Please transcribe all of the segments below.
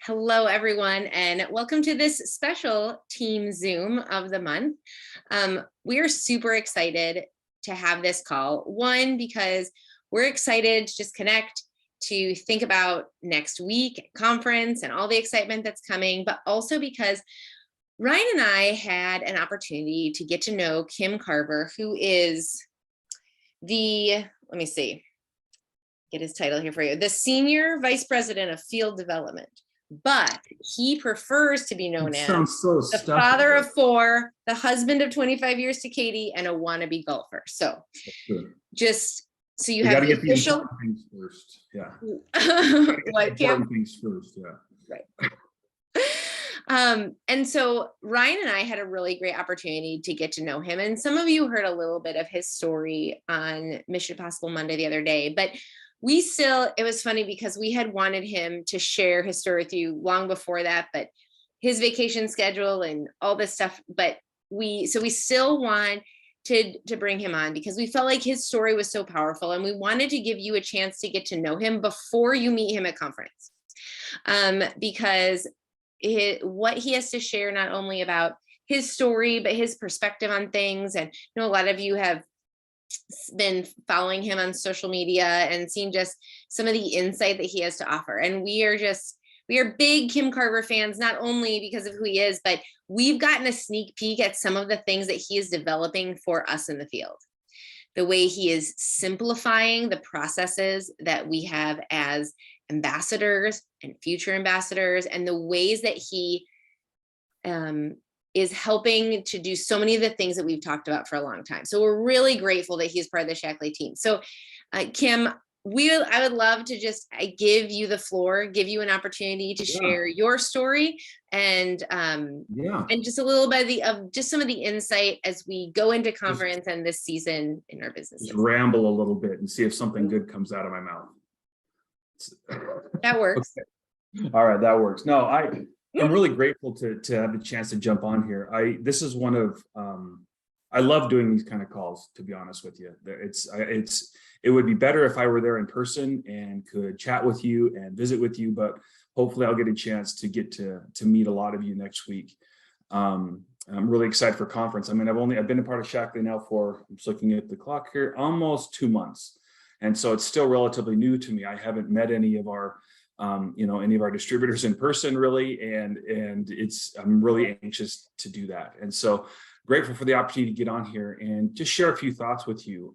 Hello, everyone, and welcome to this special team Zoom of the month. We are super excited to have this call. One, because we're excited to just connect, to think about next week, conference, and all the excitement that's coming, but also because Ryan and I had an opportunity to get to know Cim Carver, who is let me see, get his title here for you, the Senior Vice President of Field Development. But he prefers to be known as the father of four, the husband of 25 years to Katie, and a wannabe golfer. So just so you have the official things first. Yeah. What, Kim? Things first, yeah. Right. And so Ryan and I had a really great opportunity to get to know him. And some of you heard a little bit of his story on Mission Impossible Monday the other day, but it was funny because we had wanted him to share his story with you long before that, but his vacation schedule and all this stuff, but we still want to bring him on because we felt like his story was so powerful and we wanted to give you a chance to get to know him before you meet him at conference. Because what he has to share, not only about his story, but his perspective on things. And a lot of you have been following him on social media and seen just some of the insight that he has to offer. And we are big Cim Carver fans, not only because of who he is, but we've gotten a sneak peek at some of the things that he is developing for us in the field. The way he is simplifying the processes that we have as ambassadors and future ambassadors, and the ways that he is helping to do so many of the things that we've talked about for a long time. So we're really grateful that he's part of the Shackley team. So Cim, I would love to just give you the floor, give you an opportunity to share your story and just a little bit of just some of the insight as we go into conference and this season in our business. Just ramble a little bit and see if something good comes out of my mouth. That works. Okay. All right, that works. No, I'm really grateful to have the chance to jump on here. This is one of I love doing these kind of calls, to be honest with you. It would be better if I were there in person and could chat with you and visit with you, but hopefully I'll get a chance to get to meet a lot of you next week. I'm really excited for conference. I mean, I've been a part of Shackley now for, I'm just looking at the clock here, almost 2 months. And so it's still relatively new to me. I haven't met any of our any of our distributors in person really, and I'm really anxious to do that. And so grateful for the opportunity to get on here and just share a few thoughts with you.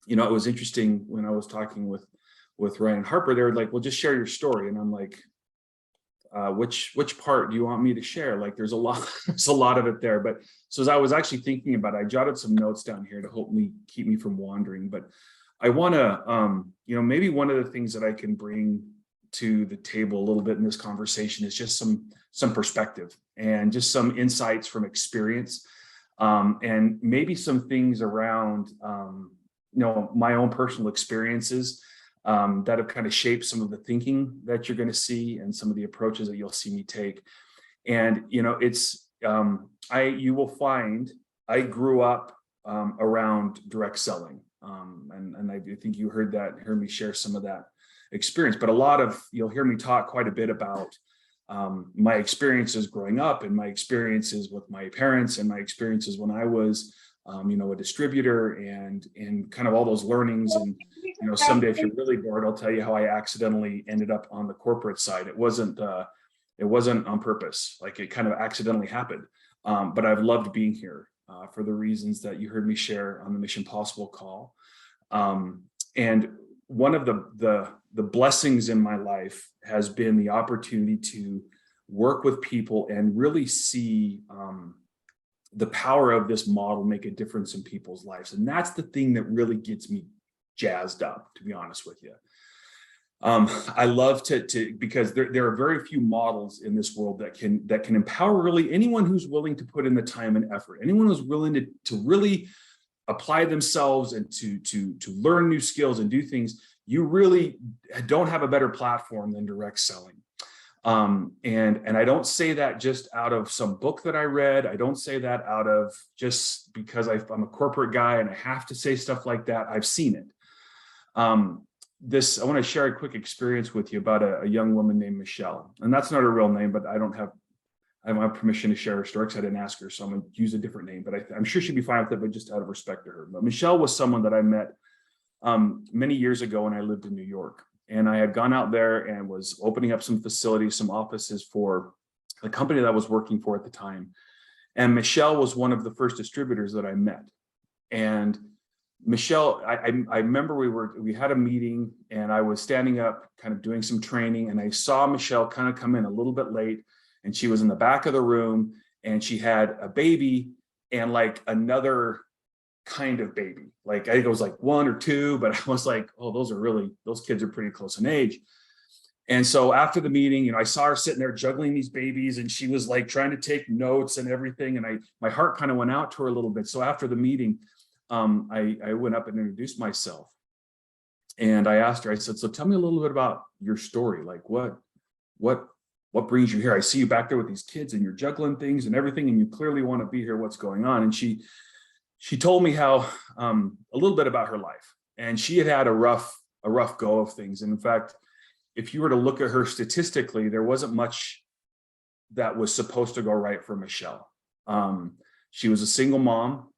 It was interesting when I was talking with Ryan and Harper. They were like, well, just share your story. And I'm like, which part do you want me to share? Like there's a lot of it there. But so as I was actually thinking about it, I jotted some notes down here to keep me from wandering. But I want to, maybe one of the things that I can bring to the table a little bit in this conversation is just some perspective and just some insights from experience, and maybe some things around, my own personal experiences that have kind of shaped some of the thinking that you're going to see and some of the approaches that you'll see me take. And, you will find I grew up around direct selling. And I think you heard me share some of that experience, but you'll hear me talk quite a bit about my experiences growing up and my experiences with my parents and my experiences when I was, a distributor and kind of all those learnings. And, someday if you're really bored, I'll tell you how I accidentally ended up on the corporate side. It wasn't on purpose. Like it kind of accidentally happened. But I've loved being here for the reasons that you heard me share on the Mission Possible call. And one of the blessings in my life has been the opportunity to work with people and really see the power of this model make a difference in people's lives. And that's the thing that really gets me jazzed up, to be honest with you. I love to because there are very few models in this world that can empower really anyone who's willing to put in the time and effort, anyone who's willing to really apply themselves and to learn new skills and do things. You really don't have a better platform than direct selling. And I don't say that just out of some book that I read. I don't say that out of just because I'm a corporate guy and I have to say stuff like that. I've seen it. I want to share a quick experience with you about a young woman named Michelle. And that's not her real name, but I don't have permission to share her story because I didn't ask her. So I'm going to use a different name, but I'm sure she'd be fine with it, but just out of respect to her. But Michelle was someone that I met many years ago when I lived in New York. And I had gone out there and was opening up some facilities, some offices for the company that I was working for at the time. And Michelle was one of the first distributors that I met. And Michelle, I remember we had a meeting and I was standing up kind of doing some training, and I saw Michelle kind of come in a little bit late, and she was in the back of the room and she had a baby and like another kind of baby. Like I think it was like 1 or 2, but I was like, oh, those kids are pretty close in age. And so after the meeting, I saw her sitting there juggling these babies, and she was like trying to take notes and everything. And my heart kind of went out to her a little bit. So after the meeting, I went up and introduced myself, and I asked her, I said, so tell me a little bit about your story. Like what brings you here? I see you back there with these kids and you're juggling things and everything, and you clearly want to be here. What's going on? And she told me how, a little bit about her life, and she had a rough go of things. And in fact, if you were to look at her statistically, there wasn't much that was supposed to go right for Michelle. She was a single mom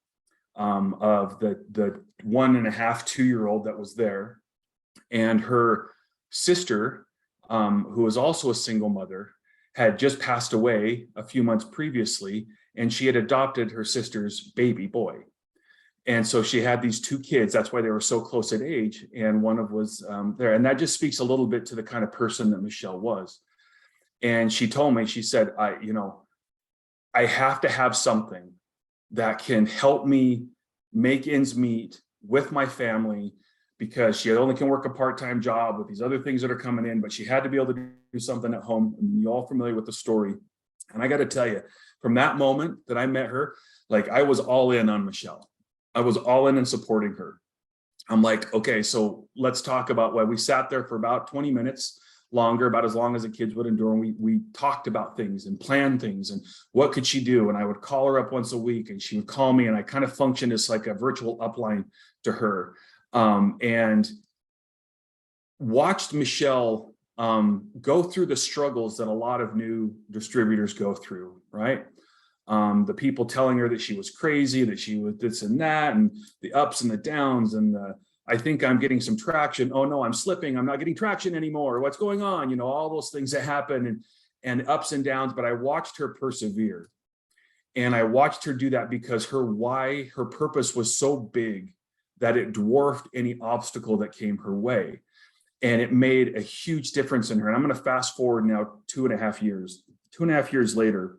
of the 1.5, 2-year-old that was there. And her sister, who was also a single mother, had just passed away a few months previously, and she had adopted her sister's baby boy. And so she had these 2 kids. That's why they were so close in age. And one of was there. And that just speaks a little bit to the kind of person that Michelle was. And she told me, she said, I have to have something that can help me make ends meet with my family, because she only can work a part-time job with these other things that are coming in, but she had to be able to do something at home. And you're all familiar with the story. And I got to tell you, from that moment that I met her, like I was all in on Michelle. I was all in supporting her. I'm like, okay, so let's talk about why we sat there for about 20 minutes longer, about as long as the kids would endure. And we talked about things and planned things and what could she do? And I would call her up once a week and she would call me, and I kind of functioned as like a virtual upline to her. And watched Michelle go through the struggles that a lot of new distributors go through, right? The people telling her that she was crazy, that she was this and that, and the ups and the downs, and I think I'm getting some traction. Oh no, I'm slipping. I'm not getting traction anymore. What's going on? All those things that happen, and ups and downs. But I watched her persevere, and I watched her do that because her why, her purpose was so big that it dwarfed any obstacle that came her way. And it made a huge difference in her. And I'm going to fast forward now 2.5 years. 2.5 years later,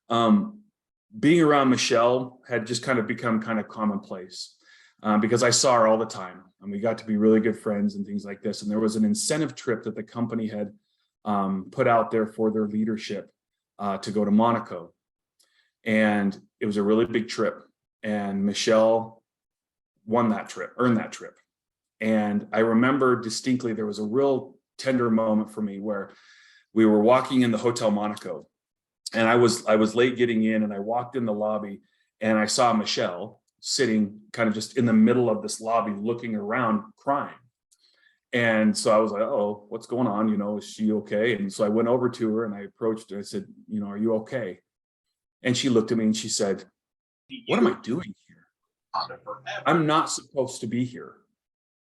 being around Michelle had just kind of become kind of commonplace, because I saw her all the time, and we got to be really good friends and things like this. And there was an incentive trip that the company had put out there for their leadership to go to Monaco. And it was a really big trip, and Michelle earned that trip. And I remember distinctly, there was a real tender moment for me where we were walking in the Hotel Monaco, and I was late getting in, and I walked in the lobby and I saw Michelle sitting kind of just in the middle of this lobby looking around crying. And so I was like, oh, what's going on? Is she okay? And so I went over to her and I approached her. I said, are you okay? And she looked at me and she said, what am I doing here? I'm not supposed to be here.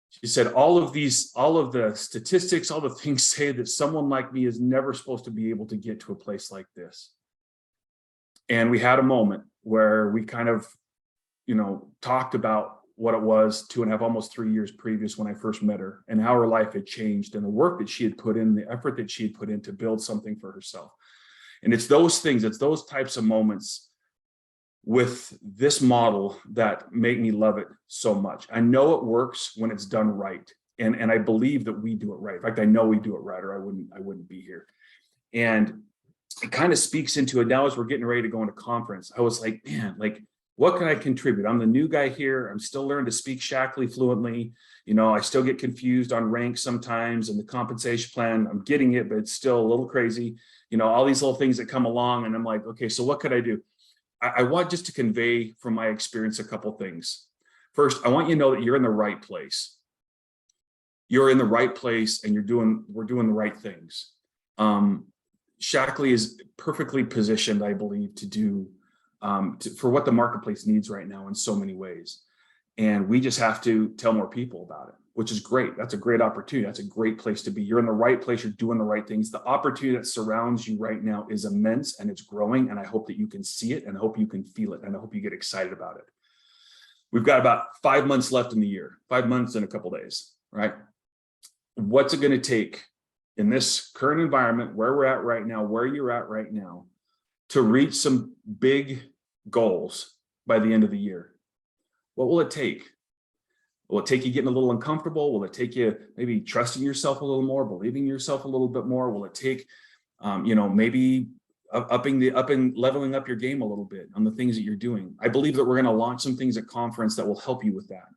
She said, all of the statistics, all the things say that someone like me is never supposed to be able to get to a place like this. And we had a moment where we kind of, talked about what it was 2.5, almost 3 years previous when I first met her, and how her life had changed, and the work that she had put in, the effort that she had put in to build something for herself. And it's those things, it's those types of moments with this model that make me love it so much. I know it works when it's done right. And I believe that we do it right. In fact, I know we do it right, or I wouldn't be here. And it kind of speaks into it now as we're getting ready to go into conference. I was like, man, like, what can I contribute? I'm the new guy here. I'm still learning to speak Shaklee fluently. I still get confused on ranks sometimes, and the compensation plan, I'm getting it, but it's still a little crazy. All these little things that come along, and I'm like, okay, so what could I do? I want just to convey from my experience a couple things. First, I want you to know that you're in the right place. you're in the right place and we're doing the right things. Shackley is perfectly positioned, I believe, to do for what the marketplace needs right now in so many ways. And we just have to tell more people about it, which is great. That's a great opportunity. That's a great place to be. You're in the right place. You're doing the right things. The opportunity that surrounds you right now is immense and it's growing. And I hope that you can see it and I hope you can feel it. And I hope you get excited about it. We've got about 5 months left in the year, 5 months and a couple of days, right? What's it going to take in this current environment, where we're at right now, where you're at right now, to reach some big goals by the end of the year? What will it take? Will it take you getting a little uncomfortable? Will it take you maybe trusting yourself a little more, believing in yourself a little bit more? Will it take, maybe leveling up your game a little bit on the things that you're doing? I believe that we're going to launch some things at conference that will help you with that.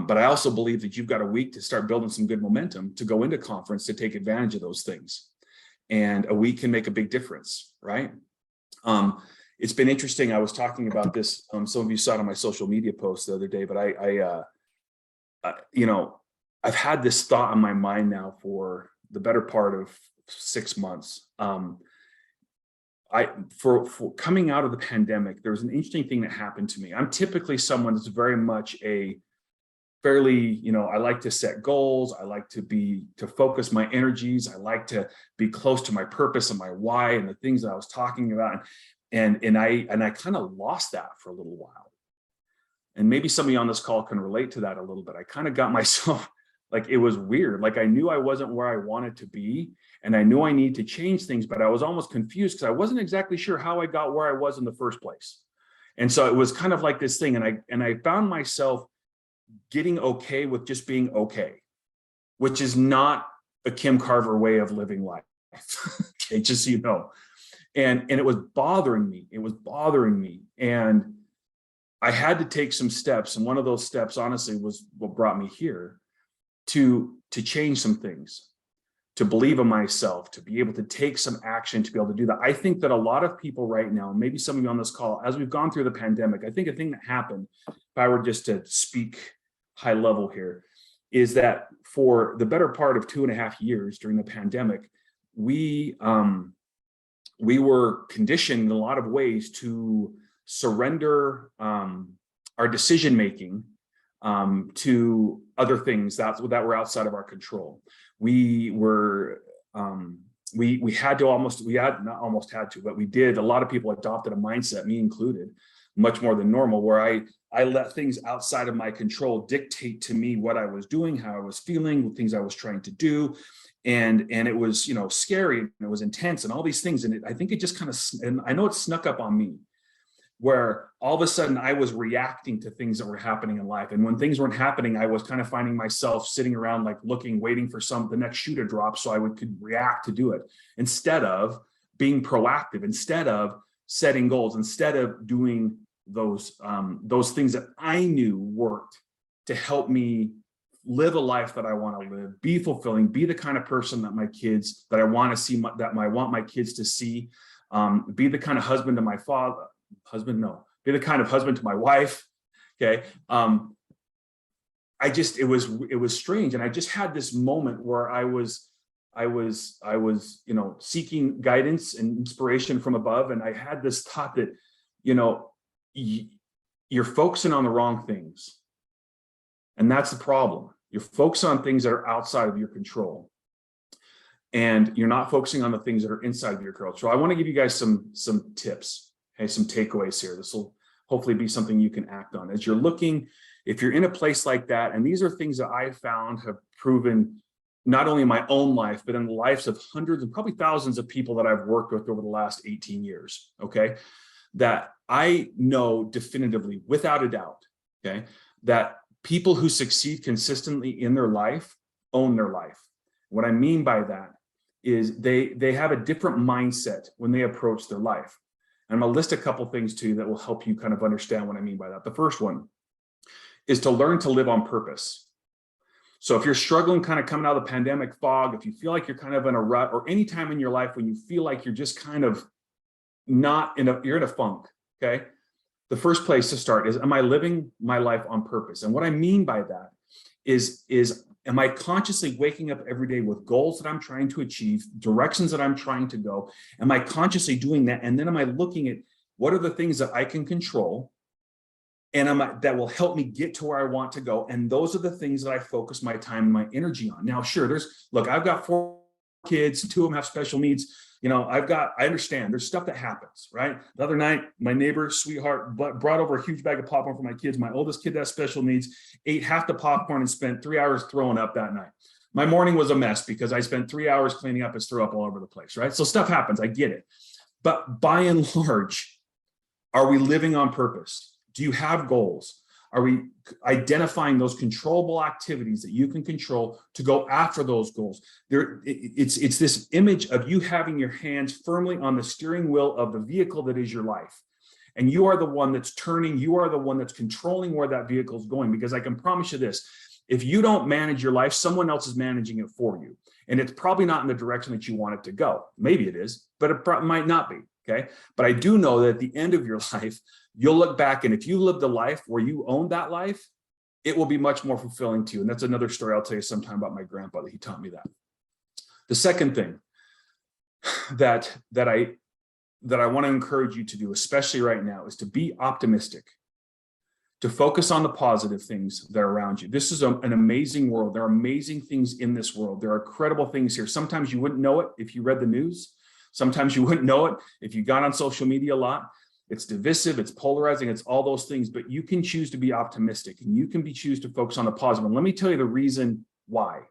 But I also believe that you've got a week to start building some good momentum to go into conference to take advantage of those things. And a week can make a big difference, right? It's been interesting. I was talking about this. Some of you saw it on my social media post the other day, but I've had this thought in my mind now for the better part of 6 months. For coming out of the pandemic, there was an interesting thing that happened to me. I'm typically someone that's very much fairly, I like to set goals. I like to focus my energies. I like to be close to my purpose and my why and the things that I was talking about. And I kind of lost that for a little while. And maybe some of you on this call can relate to that a little bit. I kind of got myself, like, it was weird. Like, I knew I wasn't where I wanted to be and I knew I needed to change things, but I was almost confused because I wasn't exactly sure how I got where I was in the first place. And so it was kind of like this thing. And I found myself getting okay with just being okay, which is not a Cim Carver way of living life. Okay, just so you know. And it was bothering me. It was bothering me. And I had to take some steps. And one of those steps, honestly, was what brought me here to change some things, to believe in myself, to be able to take some action, to be able to do that. I think that a lot of people right now, maybe some of you on this call, as we've gone through the pandemic, I think a thing that happened, if I were just to speak high level here, is that for the better part of 2.5 years during the pandemic, we were conditioned in a lot of ways to surrender our decision making to other things that were outside of our control. We had to, but we did. A lot of people adopted a mindset, me included, much more than normal, where I let things outside of my control dictate to me what I was doing, how I was feeling, things I was trying to do. And it was, scary, and it was intense and all these things. And I think it just kind of, and I know it snuck up on me, where all of a sudden I was reacting to things that were happening in life. And when things weren't happening, I was kind of finding myself sitting around, like looking, waiting for the next shoe to drop so I could react to do it, instead of being proactive, instead of setting goals, instead of doing those things that I knew worked to help me live a life that I want to live, be fulfilling, be the kind of person that I want to see, I want my kids to see, be the kind of husband to my be the kind of husband to my wife. Okay. It was strange. And I just had this moment where I was, seeking guidance and inspiration from above. And I had this thought that, you're focusing on the wrong things. And that's the problem. You're focusing on things that are outside of your control. And you're not focusing on the things that are inside of your control. So I want to give you guys some tips, okay, some takeaways here. This will hopefully be something you can act on. As you're looking, if you're in a place like that, and these are things that I found have proven not only in my own life, but in the lives of hundreds and probably thousands of people that I've worked with over the last 18 years, okay, that I know definitively, without a doubt, okay, that people who succeed consistently in their life own their life. What I mean by that is they have a different mindset when they approach their life. And I'm gonna list a couple things to you that will help you kind of understand what I mean by that. The first one is to learn to live on purpose. So if you're struggling, kind of coming out of the pandemic fog, if you feel like you're kind of in a rut, or any time in your life when you feel like you're just kind of you're in a funk, okay? The first place to start is, am I living my life on purpose? And what I mean by that is Am I consciously waking up every day with goals that I'm trying to achieve, directions that I'm trying to go? Am I consciously doing that? And then am I looking at what are the things that I can control and that will help me get to where I want to go? And those are the things that I focus my time and my energy on. Now, sure, I've got 4 kids, 2 of them have special needs. I understand there's stuff that happens, right? The other night, my neighbor, sweetheart, brought over a huge bag of popcorn for my kids. My oldest kid has special needs, ate half the popcorn and spent 3 hours throwing up that night. My morning was a mess because I spent 3 hours cleaning up his throw up all over the place, right? So stuff happens, I get it. But by and large, are we living on purpose? Do you have goals? Are we identifying those controllable activities that you can control to go after those goals? It's this image of you having your hands firmly on the steering wheel of the vehicle that is your life. And you are the one that's turning, you are the one that's controlling where that vehicle is going. Because I can promise you this, if you don't manage your life, someone else is managing it for you. And it's probably not in the direction that you want it to go. Maybe it is, but it might not be. Okay. But I do know that at the end of your life, you'll look back, and if you lived a life where you owned that life, it will be much more fulfilling to you. And that's another story I'll tell you sometime about my grandfather. He taught me that. The second thing that I want to encourage you to do, especially right now, is to be optimistic, to focus on the positive things that are around you. This is an amazing world. There are amazing things in this world. There are incredible things here. Sometimes you wouldn't know it if you read the news. Sometimes you wouldn't know it if you got on social media a lot. It's divisive, it's polarizing, it's all those things, but you can choose to be optimistic and you can choose to focus on the positive. And let me tell you the reason why.